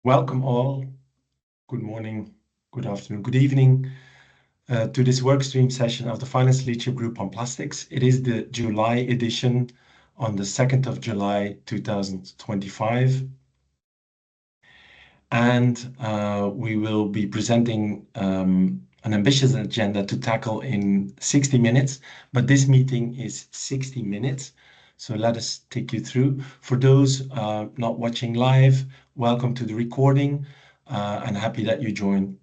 Welcome all. Good morning, good afternoon, good evening to this Workstream session of the Finance Leadership Group on Plastics. It is the July edition on the 2nd of July 2025. And we will be presenting an ambitious agenda to tackle in 60 minutes, but this meeting is 60 minutes. So let us take you through. For those not watching live, welcome to the recording and happy that you joined.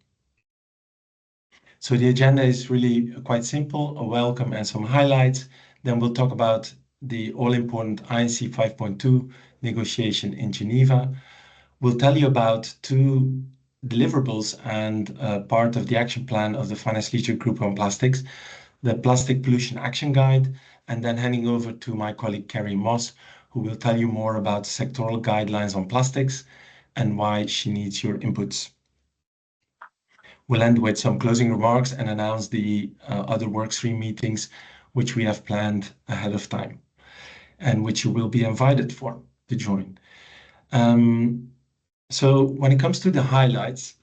So the agenda is really quite simple, a welcome and some highlights. Then we'll talk about the all-important INC 5.2 negotiation in Geneva. We'll tell you about two deliverables and part of the action plan of the Finance Leadership Group on Plastics, the Plastic Pollution Action Guide, and then handing over to my colleague Carrie Moss, who will tell you more about sectoral guidelines on plastics and why she needs your inputs. We'll end with some closing remarks and announce the other workstream meetings which we have planned ahead of time and which you will be invited for to join. So when it comes to the highlights,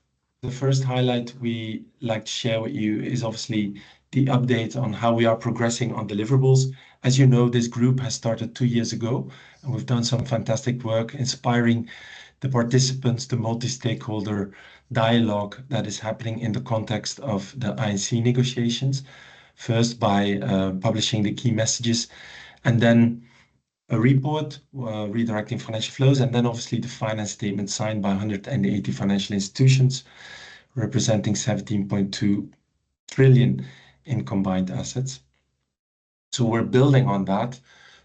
the first highlight we like to share with you is obviously the update on how we are progressing on deliverables. As you know, this group has started 2 years ago, and we've done some fantastic work inspiring the participants, the multi-stakeholder dialogue that is happening in the context of the INC negotiations. First by publishing the key messages, and then a report redirecting financial flows, and then obviously the finance statement signed by 180 financial institutions, representing 17.2 trillion in combined assets. So we're building on that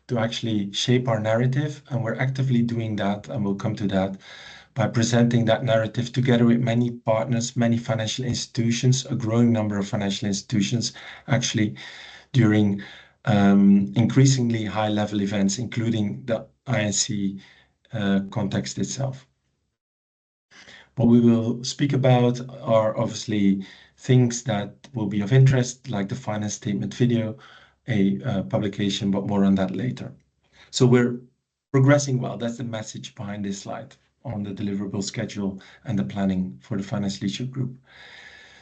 to actually shape our narrative, and we're actively doing that, and we'll come to that, by presenting that narrative together with many partners, many financial institutions, a growing number of financial institutions, actually, during increasingly high-level events, including the INC context itself. What we will speak about are obviously things that will be of interest, like the finance statement video, a publication, but more on that later. So we're progressing well. That's the message behind this slide on the deliverable schedule and the planning for the Finance Leadership Group.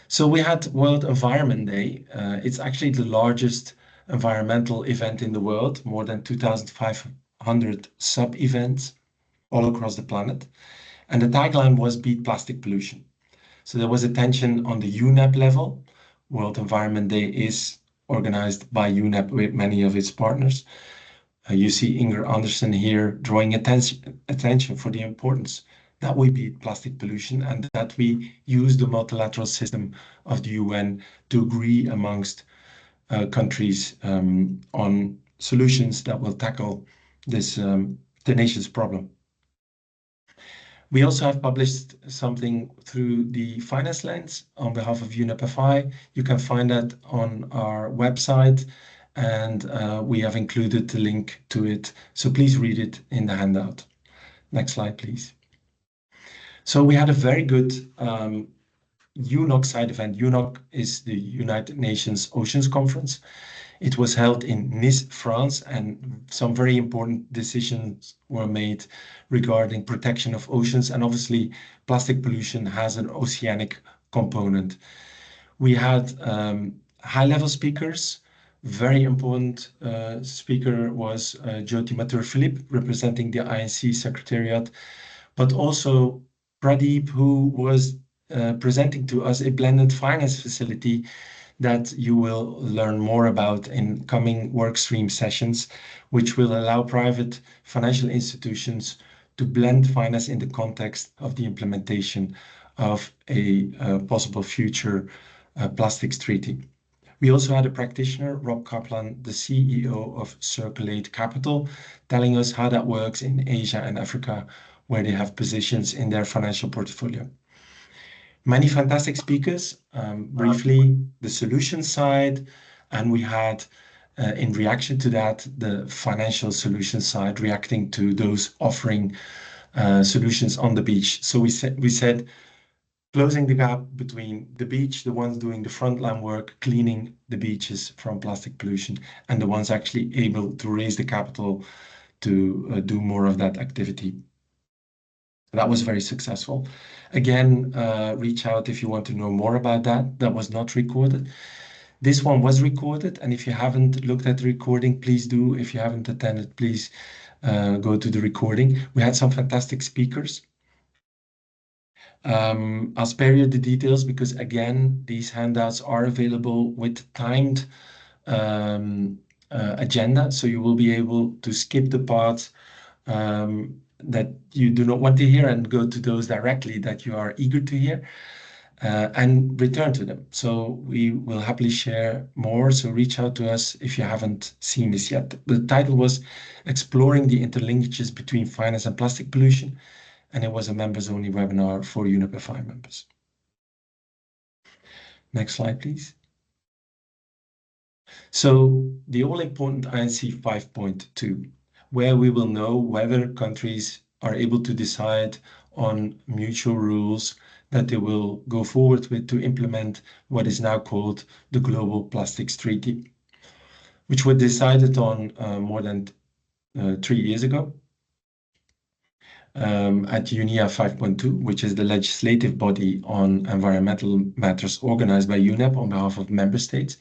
So we had World Environment Day. It's actually the largest environmental event in the world, more than 2,500 sub-events all across the planet. And the tagline was Beat Plastic Pollution. So there was attention on the UNEP level. World Environment Day is organized by UNEP with many of its partners. You see Inger Andersen here drawing attention for the importance that we beat plastic pollution and that we use the multilateral system of the UN to agree amongst countries on solutions that will tackle this tenacious problem. We also have published something through the Finance Lens on behalf of UNEP-FI. You can find that on our website, and we have included the link to it. So please read it in the handout. Next slide, please. So we had a very good UNOC side event. UNOC is the United Nations Oceans Conference. It was held in Nice, France, and some very important decisions were made regarding protection of oceans. And obviously, plastic pollution has an oceanic component. We had high-level speakers. Very important speaker was Jyoti Mathur-Philippe, representing the INC Secretariat, but also Pradeep, who was presenting to us a blended finance facility that you will learn more about in coming workstream sessions, which will allow private financial institutions to blend finance in the context of the implementation of a possible future plastics treaty. We also had a practitioner, Rob Kaplan, the CEO of Circulate Capital, telling us how that works in Asia and Africa, where they have positions in their financial portfolio. Many fantastic speakers, briefly, the solution side, and we had, in reaction to that, the financial solution side, reacting to those offering solutions on the beach. So we said, closing the gap between the beach, the ones doing the frontline work, cleaning the beaches from plastic pollution, and the ones actually able to raise the capital to do more of that activity. That was very successful. Again, reach out if you want to know more about that. That was not recorded. This one was recorded, and if you haven't looked at the recording, please do. If you haven't attended, please go to the recording. We had some fantastic speakers. I'll spare you the details because, again, these handouts are available with timed agenda, so you will be able to skip the parts that you do not want to hear and go to those directly that you are eager to hear. And return to them. So we will happily share more. So reach out to us if you haven't seen this yet. The title was Exploring the Interlinkages Between Finance and Plastic Pollution, and it was a members-only webinar for UNEP-FI members. Next slide, please. So the all-important INC 5.2, where we will know whether countries are able to decide on mutual rules that they will go forward with to implement what is now called the Global Plastics Treaty, which was decided on more than 3 years ago at UNIA 5.2, which is the legislative body on environmental matters organized by UNEP on behalf of member states,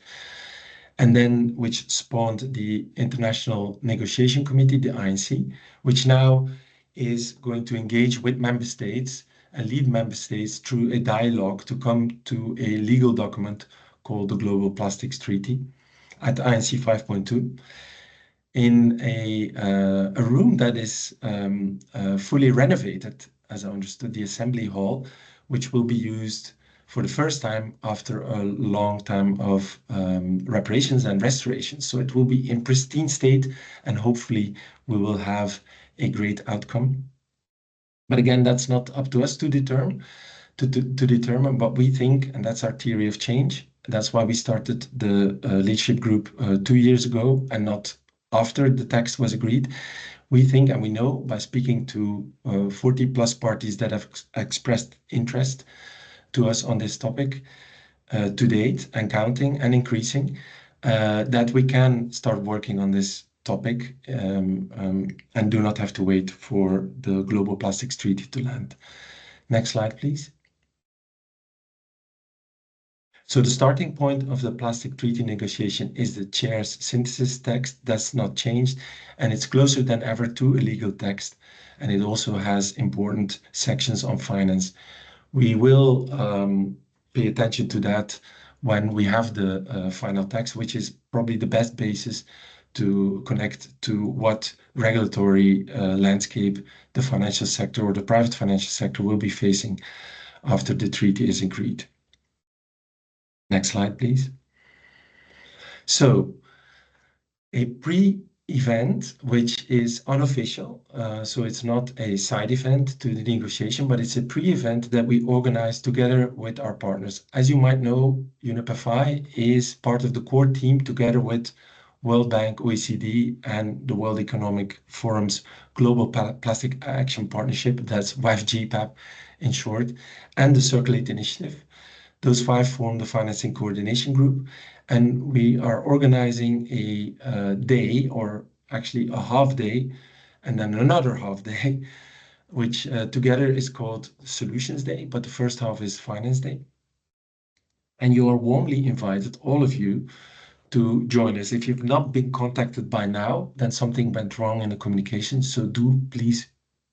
and then which spawned the International Negotiation Committee, the INC, which now is going to engage with member states and lead member states through a dialogue to come to a legal document called the Global Plastics Treaty at INC 5.2 in a room that is fully renovated, as I understood, the Assembly Hall, which will be used for the first time after a long time of reparations and restoration. So it will be in pristine state, and hopefully we will have a great outcome. But again, that's not up to us to determine, to determine what we think, and that's our theory of change. That's why we started the leadership group 2 years ago and not after the text was agreed. We think, and we know by speaking to 40 plus parties that have expressed interest to us on this topic to date and counting and increasing, that we can start working on this topic and do not have to wait for the Global Plastics Treaty to land. Next slide, please. So the starting point of the plastic treaty negotiation is the chair's synthesis text. That's not changed, and it's closer than ever to a legal text, and it also has important sections on finance. We will pay attention to that when we have the final text, which is probably the best basis to connect to what regulatory landscape the financial sector or the private financial sector will be facing after the treaty is agreed. Next slide, please. So a pre-event, which is unofficial, so it's not a side event to the negotiation, but it's a pre-event that we organize together with our partners. As you might know, UNEP-FI is part of the core team together with World Bank, OECD, and the World Economic Forum's Global Plastic Action Partnership, that's WAF-GPAP in short, and the Circulate Initiative. Those 5 form the Financing Coordination Group, and we are organizing a day, or actually a half day, and then another half day, which together is called Solutions Day, but the first half is Finance Day. And you are warmly invited, all of you, to join us. If you've not been contacted by now, then something went wrong in the communication. So do please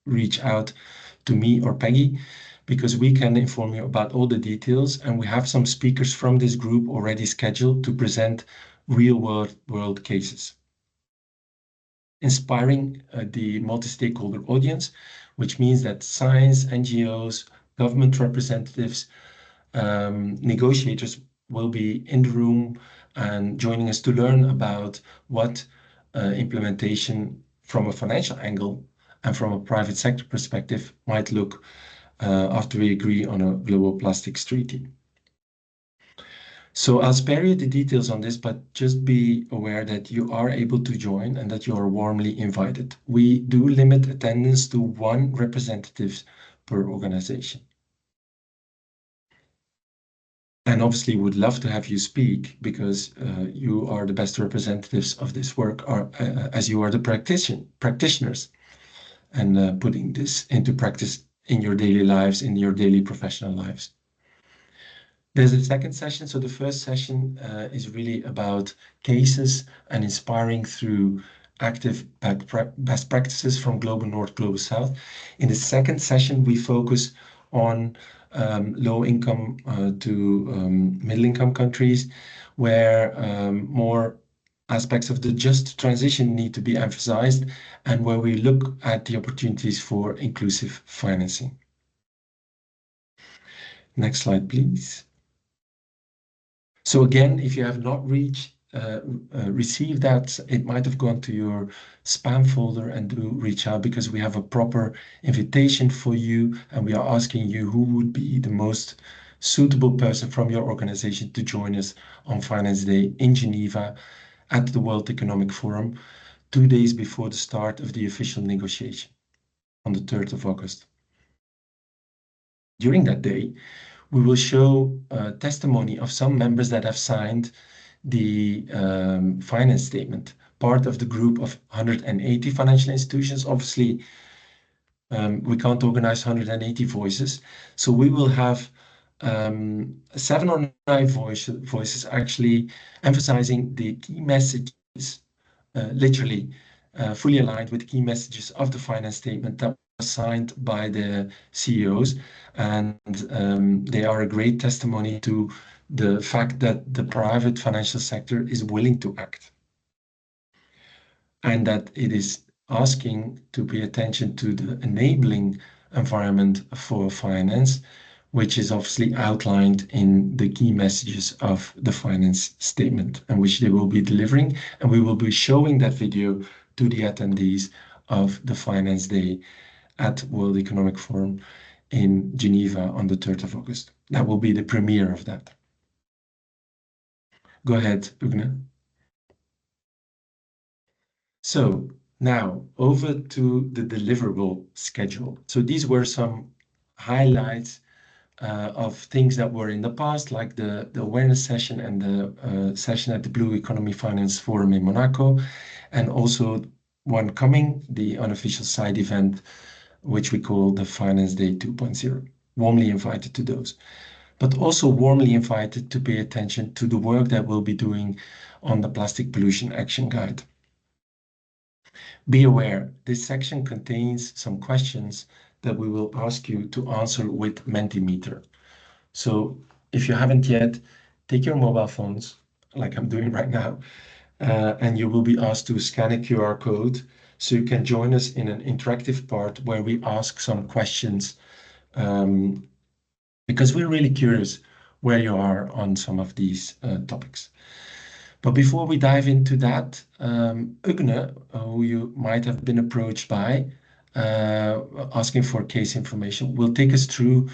reach out to me or Peggy, because we can inform you about all the details. And we have some speakers from this group already scheduled to present real world cases, inspiring the multi-stakeholder audience, which means that science, NGOs, government representatives, negotiators will be in the room and joining us to learn about what implementation from a financial angle and from a private sector perspective might look after we agree on a global plastics treaty. So I'll spare you the details on this, but just be aware that you are able to join and that you are warmly invited. We do limit attendance to 1 representative per organization. And obviously would love to have you speak, because you are the best representatives of this work, as you are the practitioners and putting this into practice in your daily lives, in your daily professional lives. There's a second session. So the first session is really about cases and inspiring through active best practices from Global North, Global South. In the second session, we focus on low income to middle income countries where more aspects of the just transition need to be emphasized and where we look at the opportunities for inclusive financing. Next slide, please. So again, if you have not received that, it might have gone to your spam folder, and do reach out because we have a proper invitation for you and we are asking you who would be the most suitable person from your organization to join us on Finance Day in Geneva at the World Economic Forum, 2 days before the start of the official negotiation on the 3rd of August. During that day, we will show testimony of some members that have signed the finance statement, part of the group of 180 financial institutions. Obviously, we can't organize 180 voices, so we will have 7 or 9 voices actually emphasizing the key messages, literally fully aligned with the key messages of the finance statement that was signed by the CEOs, and they are a great testimony to the fact that the private financial sector is willing to act and that it is asking to pay attention to the enabling environment for finance, which is obviously outlined in the key messages of the finance statement, and which they will be delivering. And we will be showing that video to the attendees of the Finance Day at World Economic Forum in Geneva on the 3rd of August. That will be the premiere of that. Go ahead, Ugne. So now over to the deliverable schedule. So these were some highlights of things that were in the past, like the awareness session and the session at the Blue Economy Finance Forum in Monaco, and also one coming, the unofficial side event, which we call the Finance Day 2.0. Warmly invited to those, but also warmly invited to pay attention to the work that we'll be doing on the Plastic Pollution Action Guide. Be aware, this section contains some questions that we will ask you to answer with Mentimeter. So if you haven't yet, take your mobile phones, like I'm doing right now, and you will be asked to scan a QR code so you can join us in an interactive part where we ask some questions, because we're really curious where you are on some of these topics. But before we dive into that, Ugne, who you might have been approached by, asking for case information, will take us through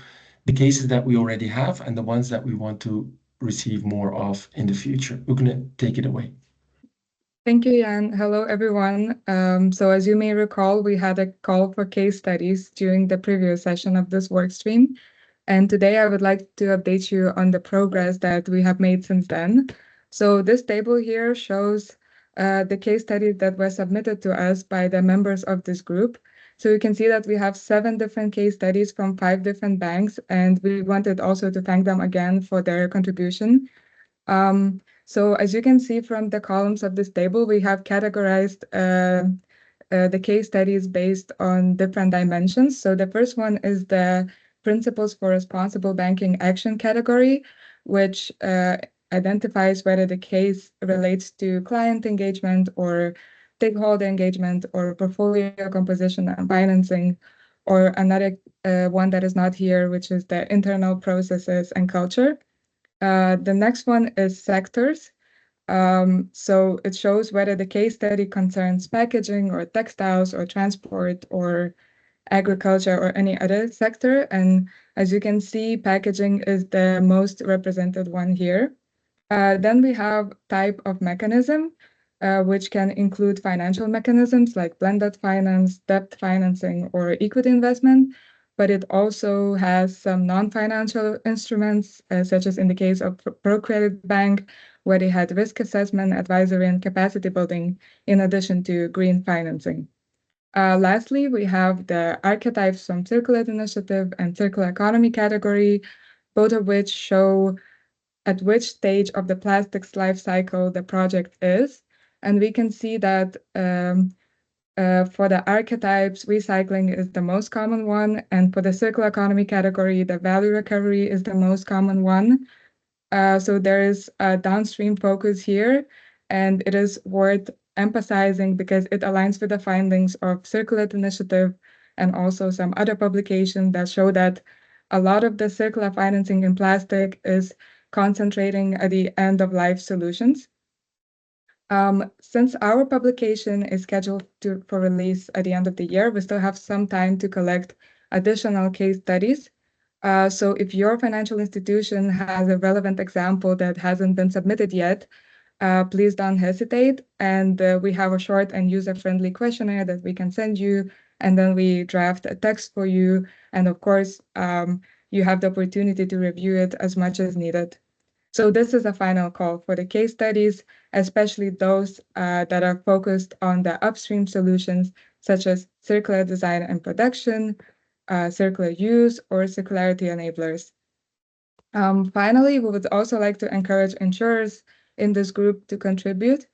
the cases that we already have and the ones that we want to receive more of in the future. Ugne, take it away. Thank you, Jan. Hello, everyone. So as you may recall, we had a call for case studies during the previous session of this workstream. And today I would like to update you on the progress that we have made since then. So this table here shows the case studies that were submitted to us by the members of this group. So you can see that we have 7 different case studies from 5 different banks, and we wanted also to thank them again for their contribution. So as you can see from the columns of this table, we have categorized the case studies based on different dimensions. So the first one is the Principles for Responsible Banking Action category, which identifies whether the case relates to client engagement or stakeholder engagement or portfolio composition and financing, or another one that is not here, which is the internal processes and culture. The next one is sectors. So it shows whether the case study concerns packaging or textiles or transport or agriculture or any other sector. And as you can see, packaging is the most represented one here. Then we have type of mechanism, which can include financial mechanisms like blended finance, debt financing, or equity investment. But it also has some non-financial instruments, such as in the case of ProCredit Bank, where they had risk assessment, advisory, and capacity building, in addition to green financing. Lastly, we have the archetypes from Circulate Initiative and Circular Economy category, both of which show at which stage of the plastics life cycle the project is. And we can see that for the archetypes, recycling is the most common one. And for the circular economy category, the value recovery is the most common one. So there is a downstream focus here, and it is worth emphasizing because it aligns with the findings of Circulate Initiative and also some other publications that show that a lot of the circular financing in plastic is concentrating at the end of life solutions. Since our publication is scheduled for release at the end of the year, we still have some time to collect additional case studies. So if your financial institution has a relevant example that hasn't been submitted yet, please don't hesitate. And we have a short and user-friendly questionnaire that we can send you, and then we draft a text for you. And of course, you have the opportunity to review it as much as needed. So this is a final call for the case studies, especially those that are focused on the upstream solutions, such as circular design and production, circular use, or circularity enablers. Finally, we would also like to encourage insurers in this group to contribute.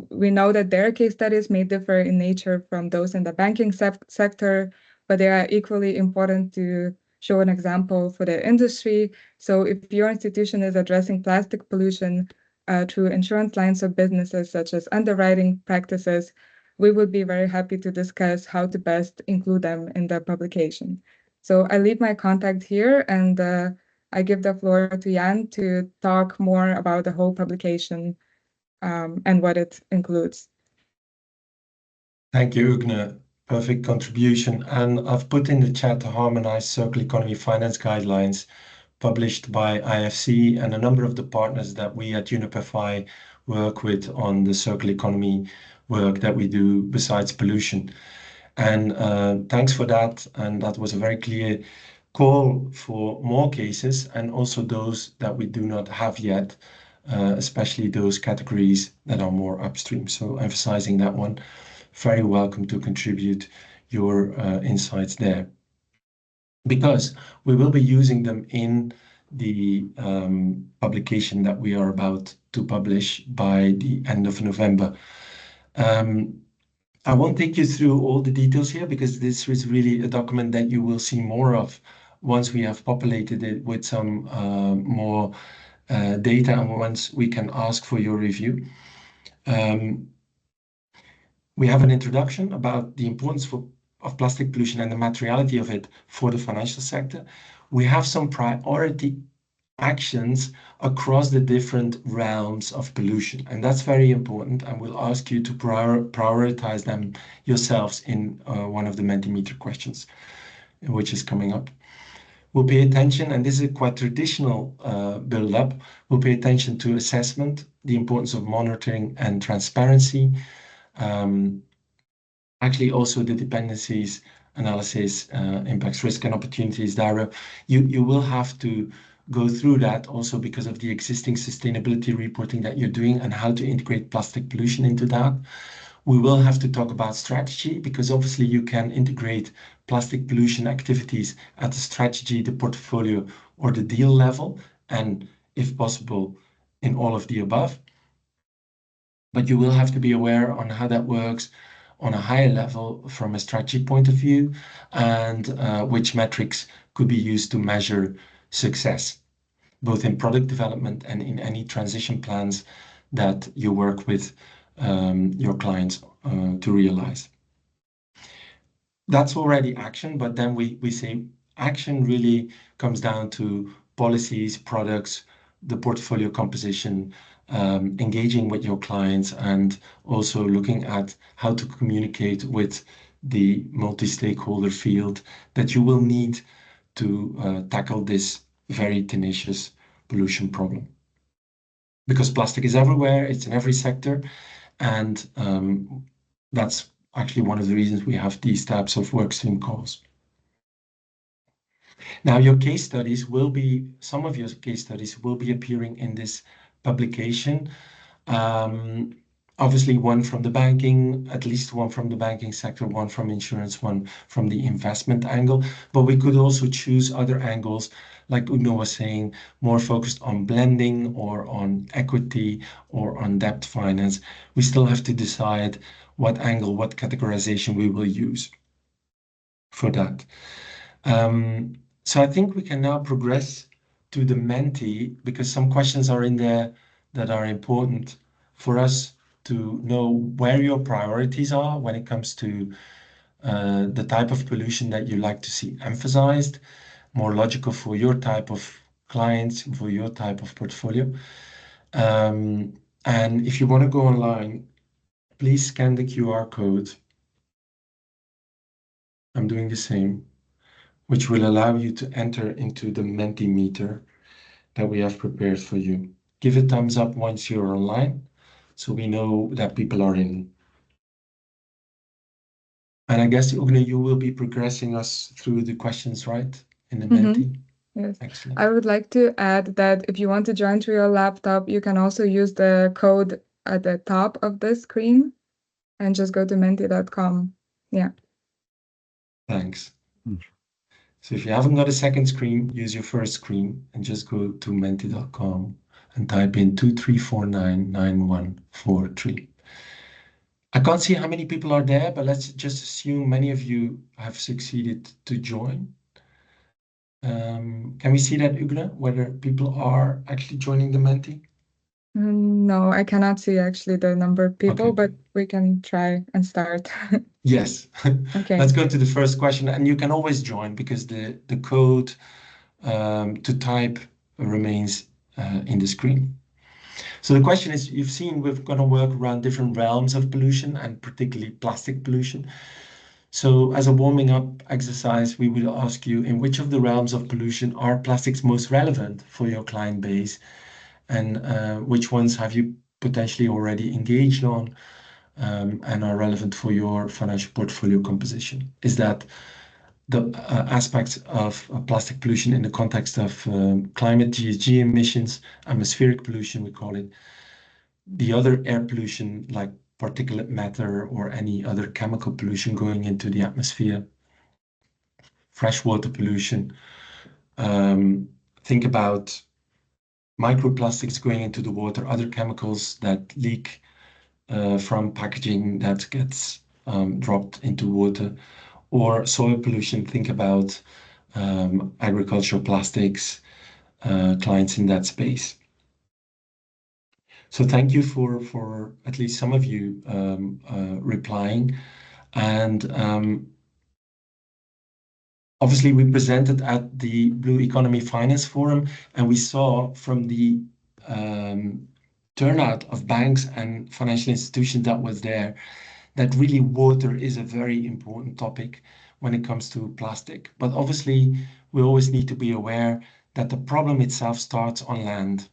We know that their case studies may differ in nature from those in the banking sector, but they are equally important to show an example for the industry. So if your institution is addressing plastic pollution through insurance lines of businesses such as underwriting practices, we would be very happy to discuss how to best include them in the publication. So I leave my contact here, and I give the floor to Jan to talk more about the whole publication and what it includes. Thank you, Ugne. Perfect contribution. And I've put in the chat the Harmonized Circular Economy Finance Guidelines published by IFC and a number of the partners that we at UNIPFI work with on the circular economy work that we do besides pollution. And thanks for that. And that was a very clear call for more cases and also those that we do not have yet, especially those categories that are more upstream. So emphasizing that one, very welcome to contribute your insights there. Because we will be using them in the publication that we are about to publish by the end of November. I won't take you through all the details here because this is really a document that you will see more of once we have populated it with some more data and once we can ask for your review. We have an introduction about the importance of plastic pollution and the materiality of it for the financial sector. We have some priority actions across the different realms of pollution, and that's very important, and we'll ask you to prioritize them yourselves in one of the Mentimeter questions, which is coming up. We'll pay attention, and this is a quite traditional build-up, we'll pay attention to assessment, the importance of monitoring and transparency, actually also the dependencies analysis, impacts, risk and opportunities, Dara. You will have to go through that also because of the existing sustainability reporting that you're doing and how to integrate plastic pollution into that. We will have to talk about strategy because obviously you can integrate plastic pollution activities at the strategy, the portfolio, or the deal level, and if possible, in all of the above. But you will have to be aware on how that works on a higher level from a strategy point of view and which metrics could be used to measure success, both in product development and in any transition plans that you work with your clients to realize. That's already action, but then we say action really comes down to policies, products, the portfolio composition, engaging with your clients, and also looking at how to communicate with the multi-stakeholder field that you will need to tackle this very tenacious pollution problem. Because plastic is everywhere, it's in every sector, and that's actually one of the reasons we have these types of workstream calls. Now, your case studies will be, some of your case studies will be appearing in this publication. Obviously, one from the banking, at least one from the banking sector, one from insurance, one from the investment angle. But we could also choose other angles, like Uno was saying, more focused on blending or on equity or on debt finance. We still have to decide what angle, what categorization we will use for that. So I think we can now progress to the Menti because some questions are in there that are important for us to know where your priorities are when it comes to the type of pollution that you like to see emphasized, more logical for your type of clients, for your type of portfolio. And if you want to go online, please scan the QR code. I'm doing the same, which will allow you to enter into the Mentimeter that we have prepared for you. Give a thumbs up once you're online so we know that people are in. And I guess, Ugne, you will be progressing us through the questions, right? In the Menti. Yes. Excellent. I would like to add that if you want to join through your laptop, you can also use the code at the top of the screen and just go to menti.com. Yeah. Thanks. So if you haven't got a second screen, use your first screen and just go to menti.com and type in 23499143. I can't see how many people are there, but let's just assume many of you have succeeded to join. Can we see that, Ugne, whether people are actually joining the Menti? No, I cannot see actually the number of people, Okay. but we can try and start. Yes. Okay. Let's go to the first question, and you can always join because the code to type remains in the screen. So the question is, you've seen we're going to work around different realms of pollution and particularly plastic pollution. So as a warming up exercise, we will ask you in which of the realms of pollution are plastics most relevant for your client base, and which ones have you potentially already engaged on and are relevant for your financial portfolio composition? Is that the aspects of plastic pollution in the context of climate GHG emissions, atmospheric pollution, we call it, the other air pollution like particulate matter or any other chemical pollution going into the atmosphere, freshwater pollution. Think about microplastics going into the water, other chemicals that leak from packaging that gets dropped into water, or soil pollution. Think about agricultural plastics, clients in that space. So thank you for at least some of you replying. And obviously, we presented at the Blue Economy Finance Forum, and we saw from the turnout of banks and financial institutions that was there that really water is a very important topic when it comes to plastic. But obviously, we always need to be aware that the problem itself starts on land.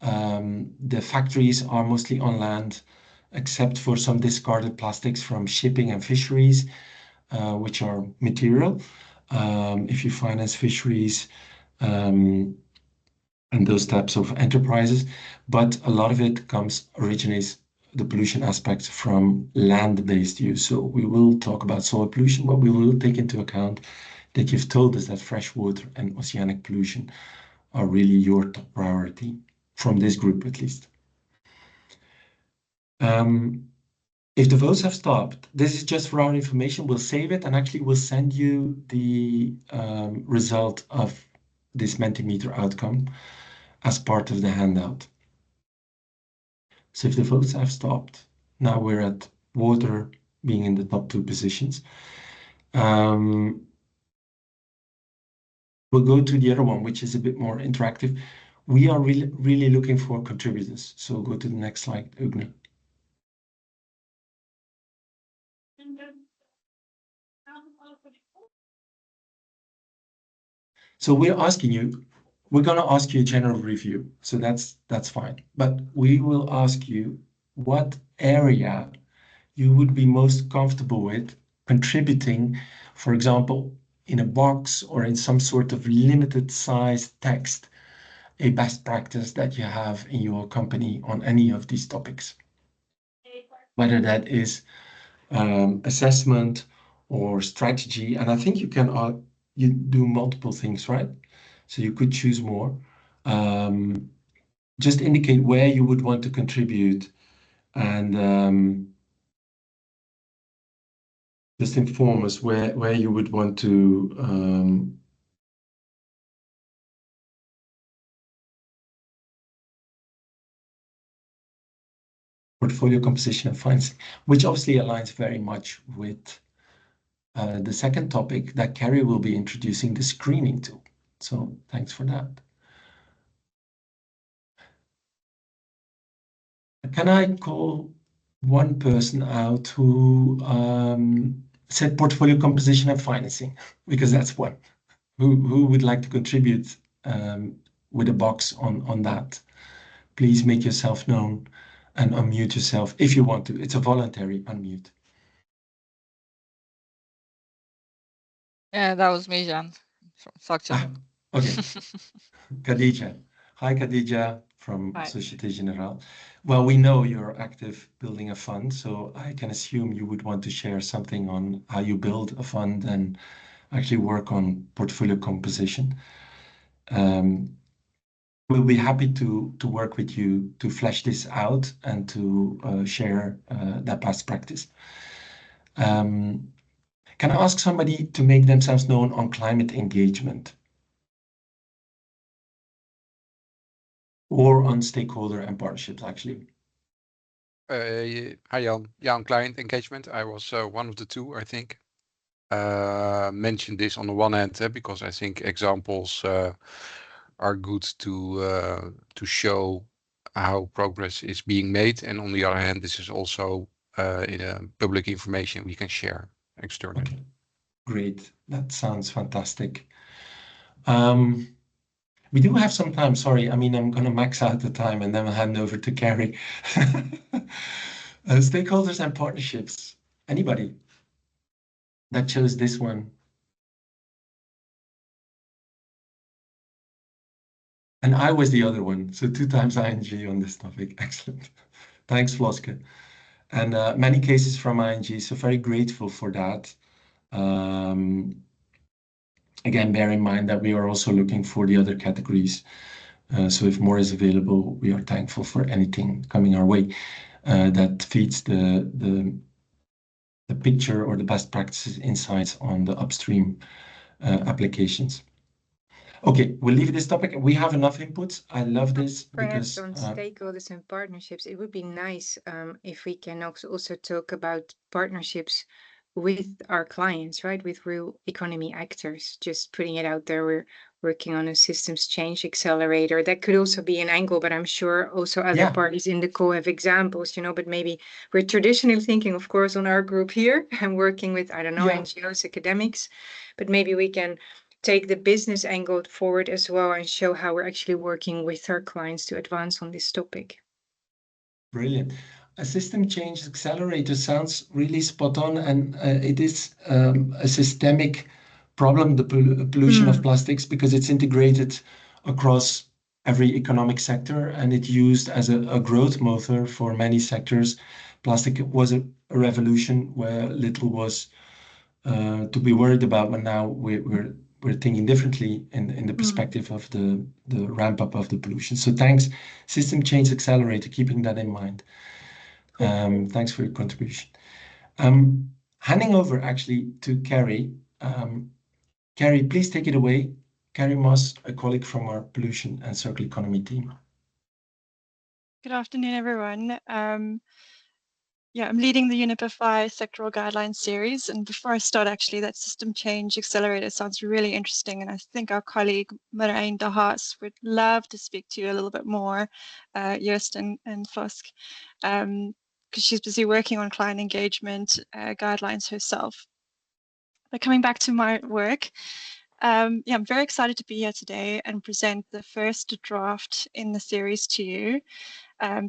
The factories are mostly on land, except for some discarded plastics from shipping and fisheries, which are material. If you finance fisheries and those types of enterprises, but a lot of it originates the pollution aspects from land-based use. So we will talk about soil pollution, but we will take into account that you've told us that freshwater and oceanic pollution are really your top priority from this group, at least. If the votes have stopped, this is just for our information. We'll save it and actually we'll send you the result of this Mentimeter outcome as part of the handout. So if the votes have stopped, now we're at water being in the top two positions. We'll go to the other one, which is a bit more interactive. We are really looking for contributors. So go to the next slide, Ugne. So we're going to ask you a general review. So that's fine. But we will ask you what area you would be most comfortable with contributing, for example, in a box or in some sort of limited size text, a best practice that you have in your company on any of these topics. whether that is assessment or strategy. And I think you do multiple things, right? So you could choose more. Just indicate where you would want to contribute and just inform us where you would want to portfolio composition and financing, which obviously aligns very much with the second topic that Carrie will be introducing, the screening tool. So thanks for that. Can I call one person out who said portfolio composition and financing? Because that's one. Who would like to contribute with a box on that? Please make yourself known and unmute yourself if you want to. It's a voluntary unmute. Yeah, that was me, Jan, from Saxon. Okay. Khadija. Hi, Khadija from Hi. Societe Generale. Well, we know you're active building a fund, so I can assume you would want to share something on how you build a fund and actually work on portfolio composition. We'll be happy to work with you to flesh this out and to share that best practice. Can I ask somebody to make themselves known on climate engagement or on stakeholder and partnerships, actually? Hi, Jan. Yeah, on client engagement, I was one of the two, I think. Mentioned this on the one hand, because I think examples are good to show how progress is being made, and on the other hand, this is also public information we can share externally. Okay. Great. That sounds fantastic. We do have some time. Sorry, I mean, I'm going to max out the time and then I'll hand over to Carrie. Stakeholders and partnerships. Anybody that chose this one? And I was the other one, so 2 times ING on this topic. Excellent. Thanks, Floske. And many cases from ING, so very grateful for that. Again, bear in mind that we are also looking for the other categories. So if more is available, we are thankful for anything coming our way that feeds the picture or the best practices insights on the upstream applications. Okay, we'll leave this topic. We have enough inputs. I love this Perhaps because on stakeholders and partnerships, it would be nice if we can also talk about partnerships with our clients, right? With real economy actors. Just putting it out there, we're working on a systems change accelerator. That could also be an angle, but I'm sure also other parties in the call have examples, but maybe we're traditionally thinking, of course, on our group here and working with, I don't know, NGOs, academics, but maybe we can take the business angle forward as well and show how we're actually working with our clients to advance on this topic. Brilliant. A system change accelerator sounds really spot on, and it is a systemic problem, the pollution of plastics, because it's integrated across every economic sector and it's used as a growth motor for many sectors. Plastic was a revolution where little was to be worried about, but now we're thinking differently in the perspective of the ramp up of the pollution. So thanks, System Change Accelerator, keeping that in mind. Thanks for your contribution. Handing over actually to Carrie. Carrie, please take it away. Carrie Moss, a colleague from our pollution and circular economy team. Good afternoon, everyone. I'm leading the Unipify sectoral guidelines series. And before I start, actually, that system change accelerator sounds really interesting. And I think our colleague Marijn de Haas would love to speak to you a little bit more, Joost and Fosk, because she's busy working on client engagement guidelines herself. But coming back to my work, I'm very excited to be here today and present the first draft in the series to you.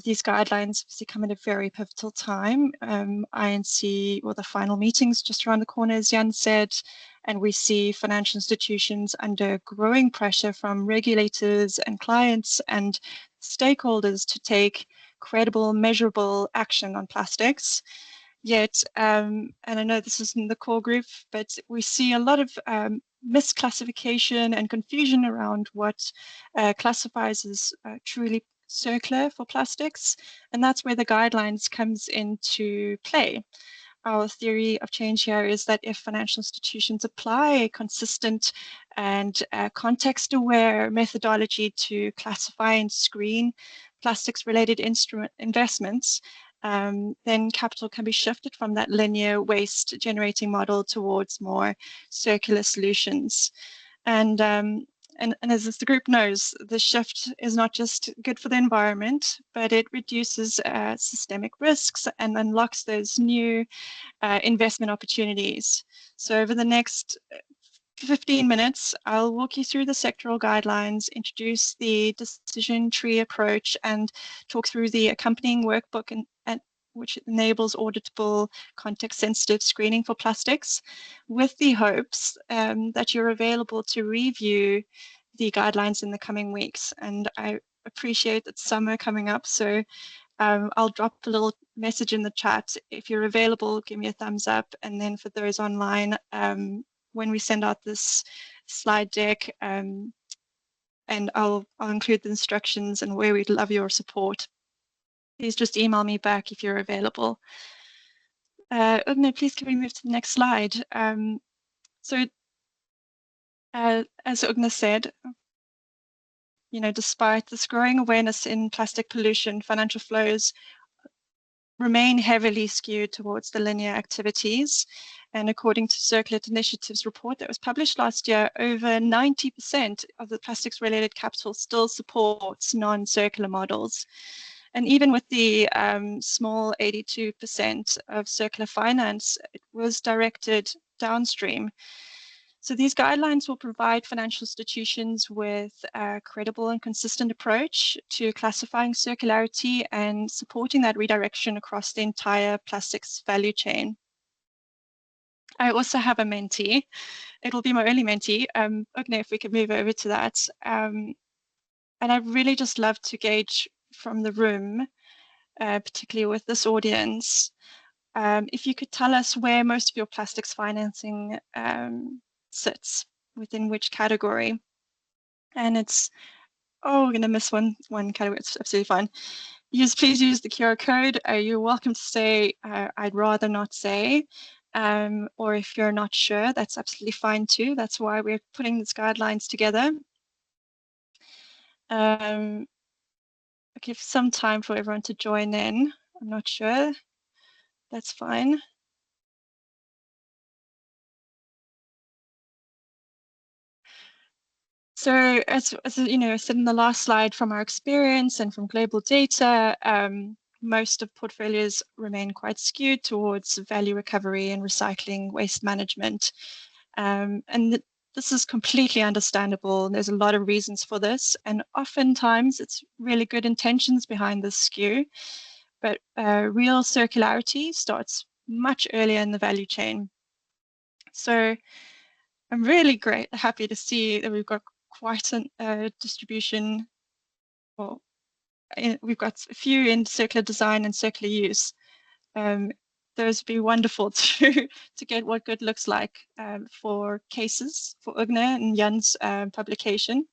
These guidelines obviously come at a very pivotal time. INC, well, the final meeting's just around the corner, as Jan said, and we see financial institutions under growing pressure from regulators and clients and stakeholders to take credible, measurable action on plastics. Yet, and I know this isn't the core group, but we see a lot of misclassification and confusion around what classifies as truly circular for plastics. And that's where the guidelines comes into play. Our theory of change here is that if financial institutions apply a consistent and context-aware methodology to classify and screen plastics-related investments, then capital can be shifted from that linear waste generating model towards more circular solutions. And as the group knows, the shift is not just good for the environment, but it reduces systemic risks and unlocks those new investment opportunities. So over the next 15 minutes, I'll walk you through the sectoral guidelines, introduce the decision tree approach, and talk through the accompanying workbook and which enables auditable, context-sensitive screening for plastics, with the hopes that you're available to review the guidelines in the coming weeks. And I appreciate that summer coming up, so I'll drop a little message in the chat. If you're available, give me a thumbs up. And then for those online, when we send out this slide deck, and I'll include the instructions and where we'd love your support. Please just email me back if you're available. Ugne, please can we move to the next slide? So as Ugne said, you know, despite this growing awareness in plastic pollution, financial flows remain heavily skewed towards the linear activities. And according to Circular Initiative's report that was published last year, over 90% of the plastics-related capital still supports non-circular models. And even with the small 82% of circular finance, it was directed downstream. So these guidelines will provide financial institutions with a credible and consistent approach to classifying circularity and supporting that redirection across the entire plastics value chain. I also have a mentee. It'll be my only mentee. Ugne, if we could move over to that. And I'd really just love to gauge from the room, particularly with this audience, if you could tell us where most of your plastics financing sits, within which category. And it's, oh, we're going to miss one category. It's absolutely fine. Please use the QR code. You're welcome to say, I'd rather not say. Or if you're not sure, that's absolutely fine too. That's why we're putting these guidelines together. I'll give some time for everyone to join in. I'm not sure. That's fine. So as you know, I said in the last slide, from our experience and from global data, most of portfolios remain quite skewed towards value recovery and recycling waste management. This is completely understandable. There's a lot of reasons for this, and oftentimes it's really good intentions behind this skew, but real circularity starts much earlier in the value chain. So I'm really happy to see that we've got quite a distribution. Well, we've got a few in circular design and circular use. Those would be wonderful to get what good looks like for cases for Ugne and Jan's publication.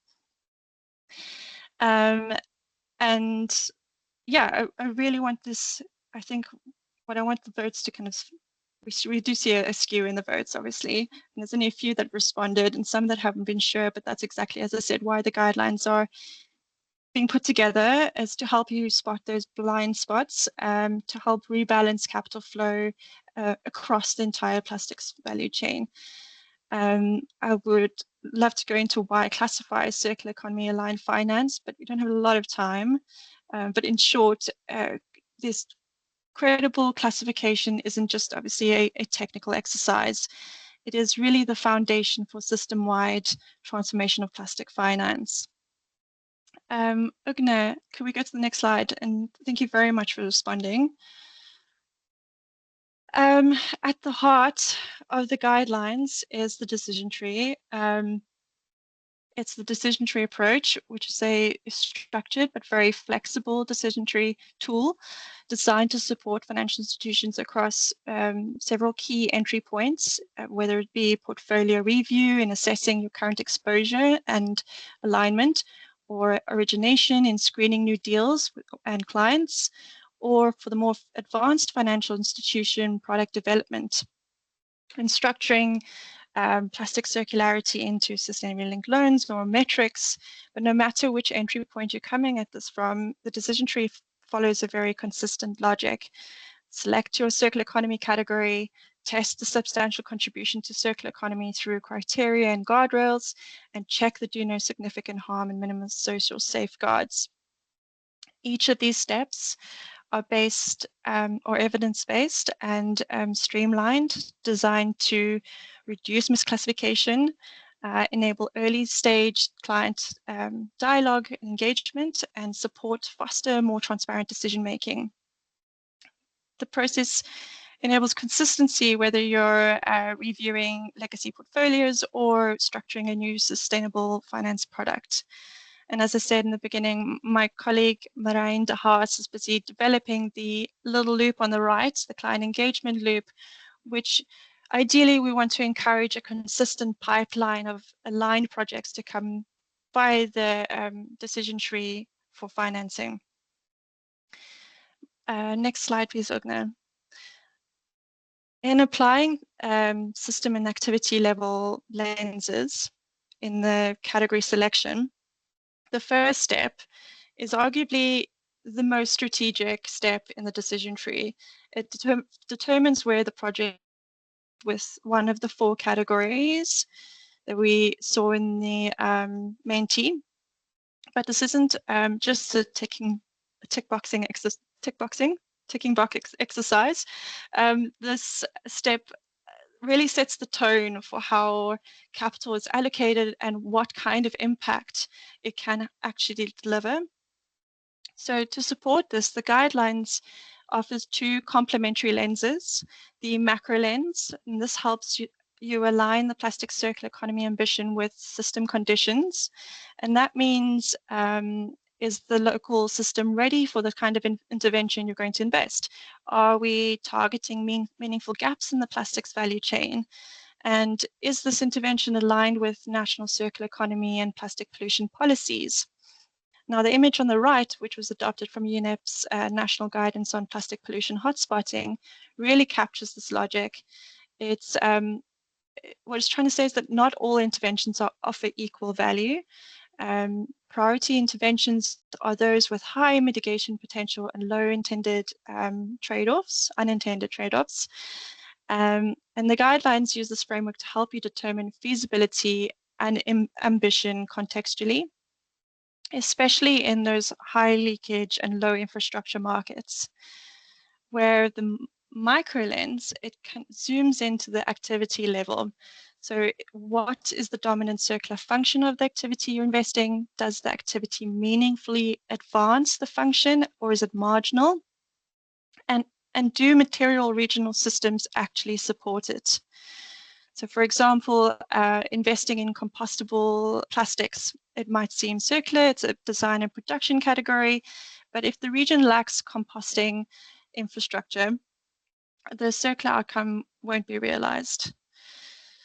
And yeah, I really want this. I think what I want the votes to kind of, we do see a skew in the votes, obviously, and there's only a few that responded and some that haven't been sure, but that's exactly, as I said, why the guidelines are being put together, is to help you spot those blind spots, to help rebalance capital flow across the entire plastics value chain. I would love to go into why I classify circular economy aligned finance, but we don't have a lot of time. But in short, this credible classification isn't just obviously a technical exercise. It is really the foundation for system-wide transformation of plastic finance. Ugne, can we go to the next slide? And thank you very much for responding. At the heart of the guidelines is the decision tree. It's the decision tree approach, which is a structured but very flexible decision tree tool designed to support financial institutions across several key entry points, whether it be portfolio review in assessing your current exposure and alignment, or origination in screening new deals and clients, or for the more advanced financial institution product development and structuring plastic circularity into sustainability linked loans or metrics. But no matter which entry point you're coming at this from, the decision tree follows a very consistent logic. Select your circular economy category, test the substantial contribution to circular economy through criteria and guardrails, and check the do no significant harm and minimum social safeguards. Each of these steps are based or evidence-based and streamlined, designed to reduce misclassification, enable early stage client dialogue and engagement, and support faster, more transparent decision making. The process enables consistency whether you're reviewing legacy portfolios or structuring a new sustainable finance product. And as I said in the beginning, my colleague Marijn de Haas is busy developing the little loop on the right, the client engagement loop, which ideally we want to encourage a consistent pipeline of aligned projects to come by the decision tree for financing. Next slide, please, Ugne. In applying system and activity level lenses in the category selection, the first step is arguably the most strategic step in the decision tree. It determines where the project with one of the 4 categories that we saw in the main team. But this isn't just a ticking box exercise. This step really sets the tone for how capital is allocated and what kind of impact it can actually deliver. So to support this, the guidelines offers 2 complementary lenses, the macro lens, and this helps you align the plastic circular economy ambition with system conditions. And that means, is the local system ready for the kind of intervention you're going to invest? Are we targeting meaningful gaps in the plastics value chain? And is this intervention aligned with national circular economy and plastic pollution policies? Now, the image on the right, which was adopted from UNEP's National Guidance on Plastic Pollution Hotspotting, really captures this logic. It's what it's trying to say is that not all interventions offer equal value. Priority interventions are those with high mitigation potential and low unintended trade-offs. And the guidelines use this framework to help you determine feasibility and ambition contextually, especially in those high leakage and low infrastructure markets, where the micro lens, it zooms into the activity level. So what is the dominant circular function of the activity you're investing? Does the activity meaningfully advance the function, or is it marginal? And do material regional systems actually support it? So for example, investing in compostable plastics, it might seem circular, it's a design and production category, but if the region lacks composting infrastructure, the circular outcome won't be realized.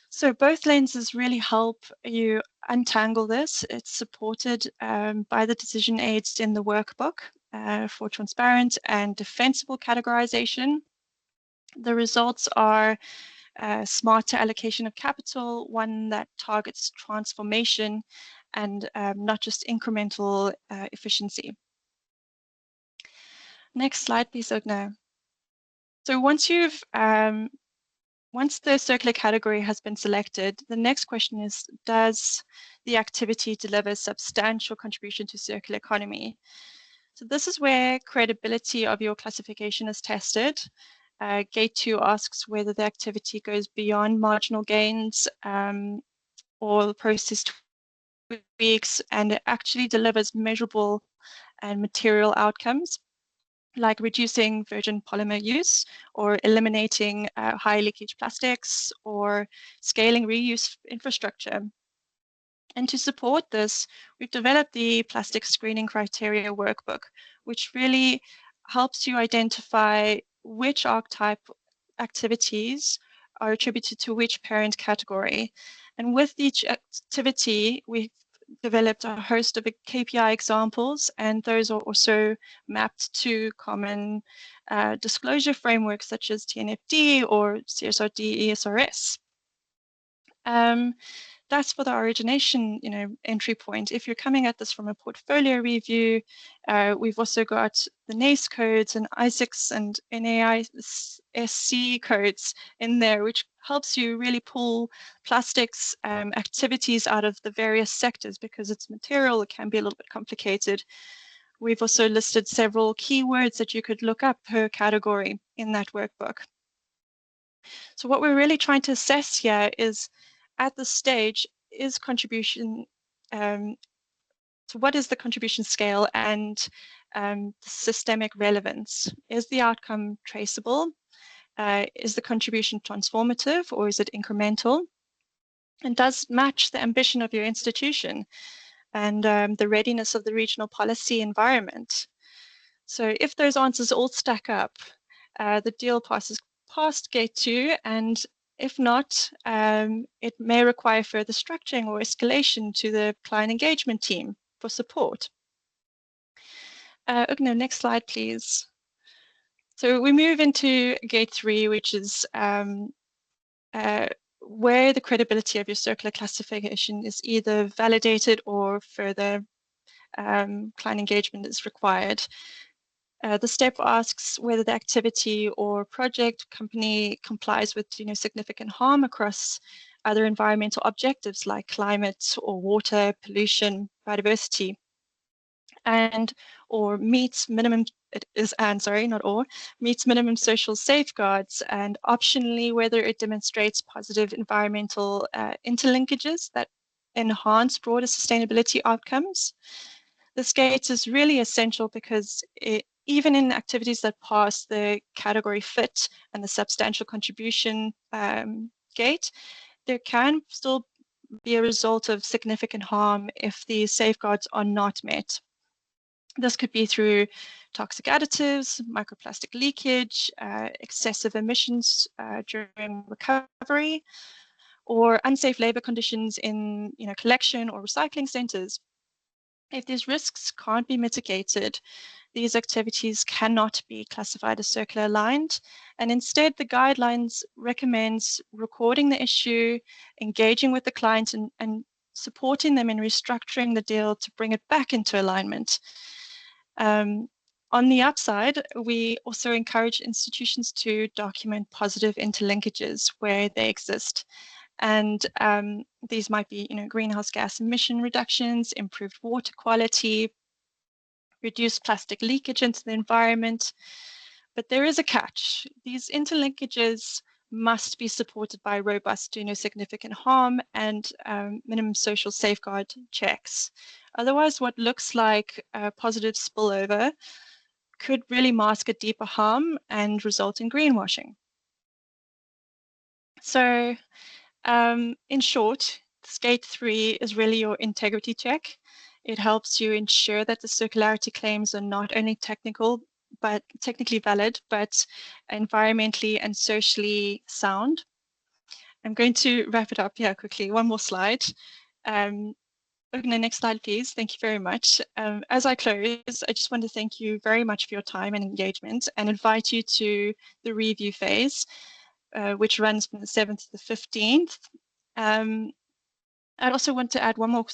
So both lenses really help you untangle this. It's supported by the decision aids in the workbook for transparent and defensible categorization. The results are smarter allocation of capital, one that targets transformation and not just incremental efficiency. Next slide, please, Ugne. So once the circular category has been selected, the next question is, does the activity deliver substantial contribution to circular economy? So this is where credibility of your classification is tested. Gate 2 asks whether the activity goes beyond marginal gains or process tweaks, and it actually delivers measurable and material outcomes, like reducing virgin polymer use or eliminating high leakage plastics or scaling reuse infrastructure. And to support this, we've developed the plastic screening criteria workbook, which really helps you identify which archetype activities are attributed to which parent category. And with each activity, we've developed a host of KPI examples, and those are also mapped to common disclosure frameworks such as TNFD or CSRD ESRS. That's for the origination, entry point. If you're coming at this from a portfolio review, we've also got the NACE codes and ISICs and NAISC codes in there, which helps you really pull plastics activities out of the various sectors because it's material. It can be a little bit complicated. We've also listed several keywords that you could look up per category in that workbook. So what we're really trying to assess here is, at this stage, is contribution, so what is the contribution scale and systemic relevance? Is the outcome traceable? Is the contribution transformative or is it incremental? And does match the ambition of your institution and the readiness of the regional policy environment? So if those answers all stack up, the deal passes past gate 2, and if not, it may require further structuring or escalation to the client engagement team for support. Ugno, next slide, please. So we move into gate 3, which is where the credibility of your circular classification is either validated or further client engagement is required. The step asks whether the activity or project company complies with significant harm across other environmental objectives like climate or water, pollution, biodiversity, and or meets minimum, it is and, sorry, not or, meets minimum social safeguards, and optionally whether it demonstrates positive environmental interlinkages that enhance broader sustainability outcomes. This gate is really essential because even in activities that pass the category fit and the substantial contribution gate, there can still be a result of significant harm if these safeguards are not met. This could be through toxic additives, microplastic leakage, excessive emissions during recovery, or unsafe labor conditions in collection or recycling centers. If these risks can't be mitigated, these activities cannot be classified as circular aligned, and instead the guidelines recommends recording the issue, engaging with the client, and supporting them in restructuring the deal to bring it back into alignment. On the upside, we also encourage institutions to document positive interlinkages where they exist. And these might be, greenhouse gas emission reductions, improved water quality, reduced plastic leakage into the environment. But there is a catch. These interlinkages must be supported by robust, significant harm and minimum social safeguard checks. Otherwise, what looks like a positive spillover could really mask a deeper harm and result in greenwashing. So in short, gate 3 is really your integrity check. It helps you ensure that the circularity claims are not only technically valid, but environmentally and socially sound. I'm going to wrap it up here quickly. One more slide. Next slide, please. Thank you very much. As I close, I just want to thank you very much for your time and engagement and invite you to the review phase, which runs from the 7th to the 15th. I'd also want to add one more,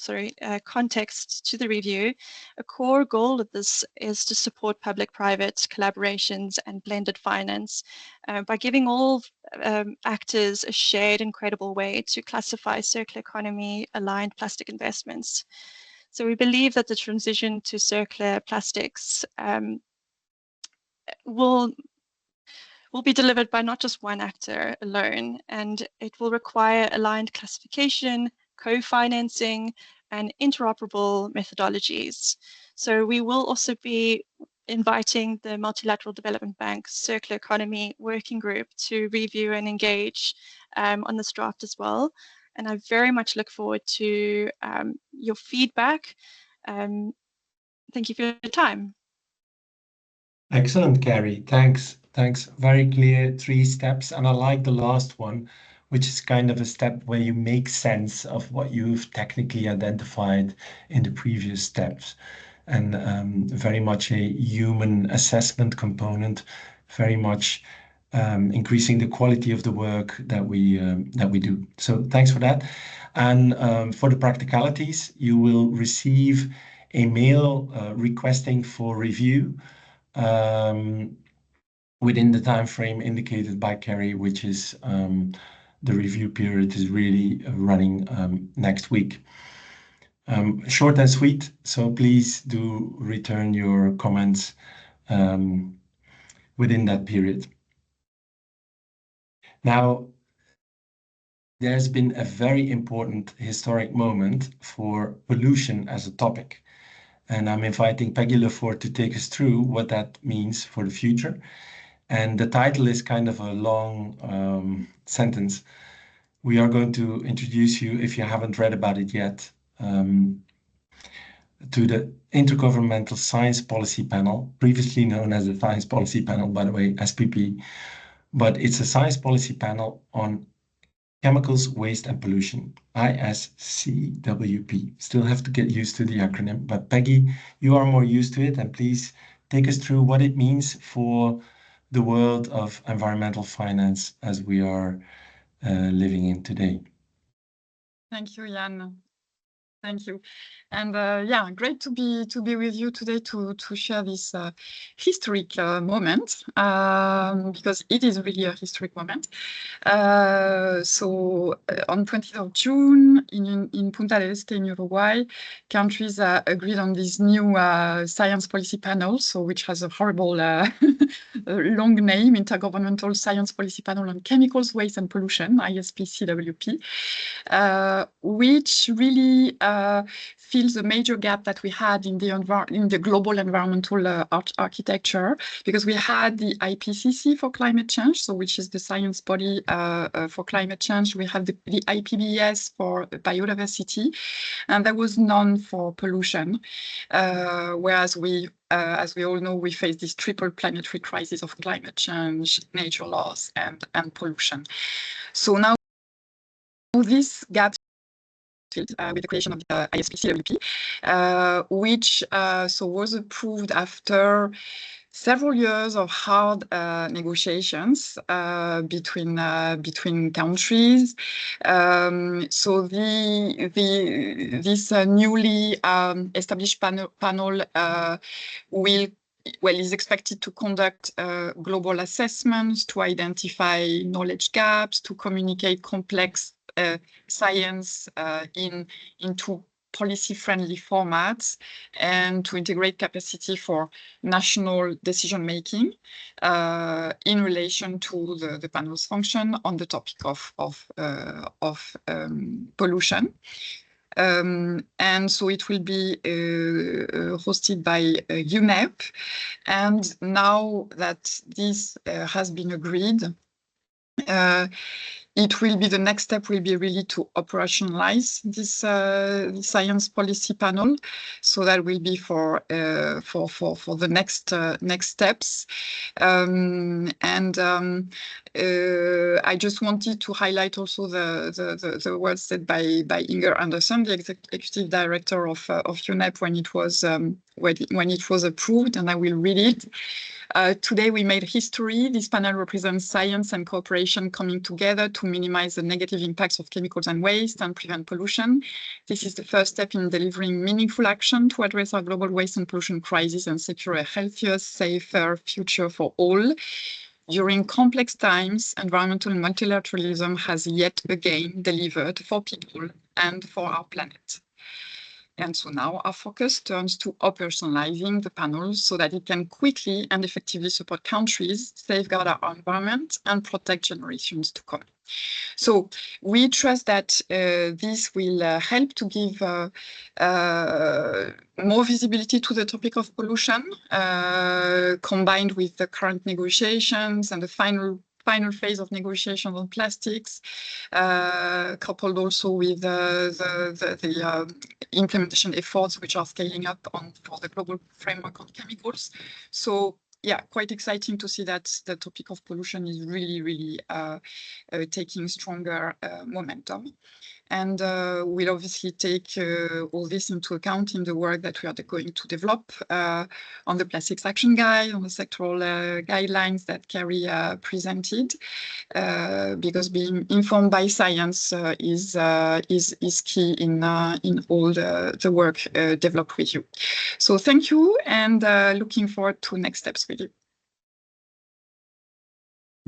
context to the review. A core goal of this is to support public-private collaborations and blended finance by giving all actors a shared and credible way to classify circular economy aligned plastic investments. So we believe that the transition to circular plastics will be delivered by not just one actor alone, and it will require aligned classification, co-financing, and interoperable methodologies. So we will also be inviting the Multilateral Development Bank Circular Economy Working Group to review and engage on this draft as well. And I very much look forward to your feedback. Thank you for your time. Excellent, Carrie. Thanks. Thanks. Very clear 3 steps. And I like the last one, which is kind of a step where you make sense of what you've technically identified in the previous steps. And very much a human assessment component, very much increasing the quality of the work that we do. So thanks for that. And for the practicalities, you will receive a mail requesting for review within the time frame indicated by Carrie, which is the review period is really running next week. Short and sweet, so please do return your comments within that period. Now, there's been a very important historic moment for pollution as a topic. And I'm inviting Peggy Lefort to take us through what that means for the future. And the title is kind of a long sentence. We are going to introduce you, if you haven't read about it yet, to the Intergovernmental Science Policy Panel, previously known as the Science Policy Panel, by the way, SPP. But it's a science policy panel on chemicals, waste, and pollution, ISCWP. Still have to get used to the acronym, but Peggy, you are more used to it, and please take us through what it means for the world of environmental finance as we are living in today. Thank you, Jan. Thank you. And yeah, great to be with you today to share this historic moment, because it is really a historic moment. So on 20th of June in Punta del Este in Uruguay, countries agreed on this new science policy panel, so which has a horrible long name, Intergovernmental Science Policy Panel on Chemicals, Waste and Pollution, ISPCWP, which really fills a major gap that we had in the global environmental architecture, because we had the IPCC for climate change, so which is the science body for climate change. We have the IPBES for biodiversity, and there was none for pollution. Whereas as we all know, we face this triple planetary crisis of climate change, nature loss, and pollution. So now this gap with the creation of the ISPCWP, which was approved after several years of hard negotiations between countries. So this newly established panel is expected to conduct global assessments, to identify knowledge gaps, to communicate complex science into policy-friendly formats, and to integrate capacity for national decision-making in relation to the panel's function on the topic of pollution. And so it will be hosted by UNEP. And now that this has been agreed, the next step will be really to operationalize this science policy panel. So that will be for the next steps. I just wanted to highlight also the words said by Inger Andersen, the executive director of UNEP, when it was approved, and I will read it. Today we made history. This panel represents science and cooperation coming together to minimize the negative impacts of chemicals and waste and prevent pollution. This is the first step in delivering meaningful action to address our global waste and pollution crisis and secure a healthier, safer future for all. During complex times, environmental multilateralism has yet again delivered for people and for our planet. And so now our focus turns to operationalizing the panel so that it can quickly and effectively support countries, safeguard our environment, and protect generations to come. So we trust that this will help to give more visibility to the topic of pollution, combined with the current negotiations and the final final phase of negotiation on plastics, coupled also with the implementation efforts which are scaling up for the global framework on chemicals. So yeah, quite exciting to see that the topic of pollution is really taking stronger momentum. And we'll obviously take all this into account in the work that we are going to develop on the Plastics Action Guide, on the sectoral guidelines that Carrie presented, because being informed by science is key in all the work developed with you. So thank you, and looking forward to next steps with you.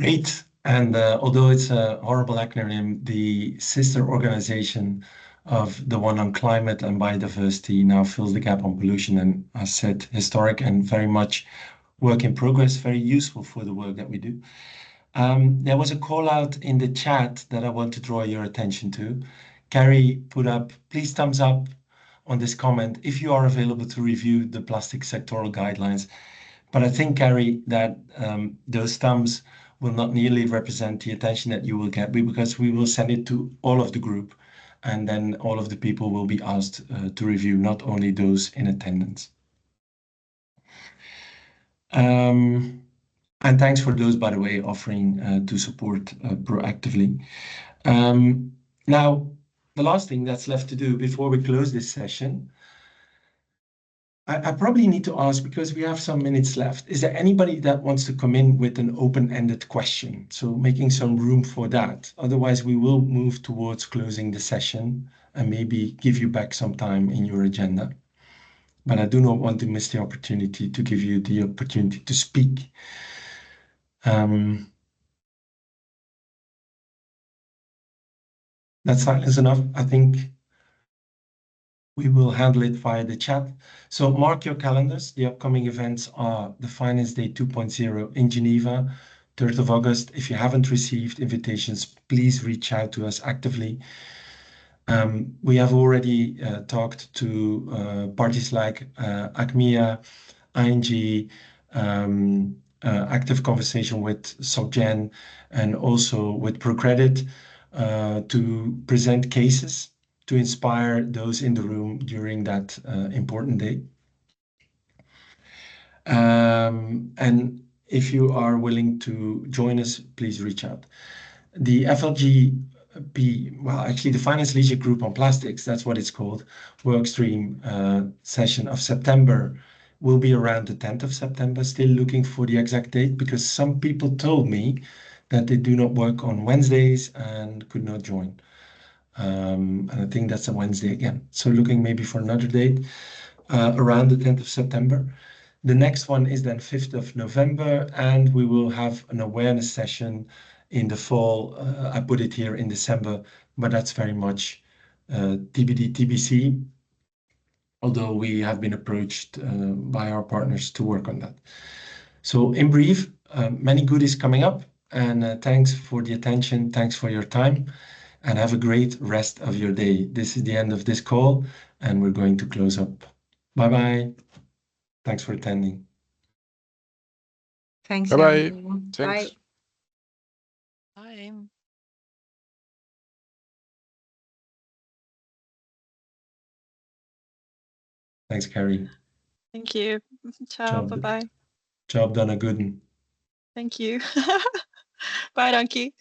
Great. And although it's a horrible acronym, the sister organization of the one on climate and biodiversity now fills the gap on pollution, and as said, historic and very much work in progress, very useful for the work that we do. There was a call out in the chat that I want to draw your attention to. Carrie put up, please thumbs up on this comment if you are available to review the plastic sectoral guidelines. But I think, Carrie, that those thumbs will not nearly represent the attention that you will get, because we will send it to all of the group, and then all of the people will be asked to review, not only those in attendance. And thanks for those, by the way, offering to support proactively. Now, the last thing that's left to do before we close this session, I probably need to ask, because we have some minutes left, is there anybody that wants to come in with an open-ended question? So making some room for that. Otherwise, we will move towards closing the session and maybe give you back some time in your agenda. But I do not want to miss the opportunity to give you the opportunity to speak. That's silence enough, I think. We will handle it via the chat. So mark your calendars. The upcoming events are the Finance Day 2.0 in Geneva, 3rd of August. If you haven't received invitations, please reach out to us actively. We have already talked to parties like Acmea, ING, active conversation with SocGen, and also with ProCredit to present cases to inspire those in the room during that important day. And if you are willing to join us, please reach out. The FLGP, well, actually the Finance Leadership Group on Plastics, that's what it's called, Workstream session of September will be around the 10th of September. Still looking for the exact date, because some people told me that they do not work on Wednesdays and could not join. And I think that's a Wednesday again. So looking maybe for another date around the 10th of September. The next one is then 5th of November, and we will have an awareness session in the fall. I put it here in December, but that's very much TBD, TBC, although we have been approached by our partners to work on that. So in brief, many goodies coming up, and thanks for the attention, thanks for your time, and have a great rest of your day. This is the end of this call, and we're going to close up. Bye-bye. Thanks for attending. Thanks, Bye-bye. Jan. Thanks. Bye. Bye. Thanks, Carrie. Thank you. Ciao. Job, Bye-bye. job done a good one. Thank you. Bye, Donkey.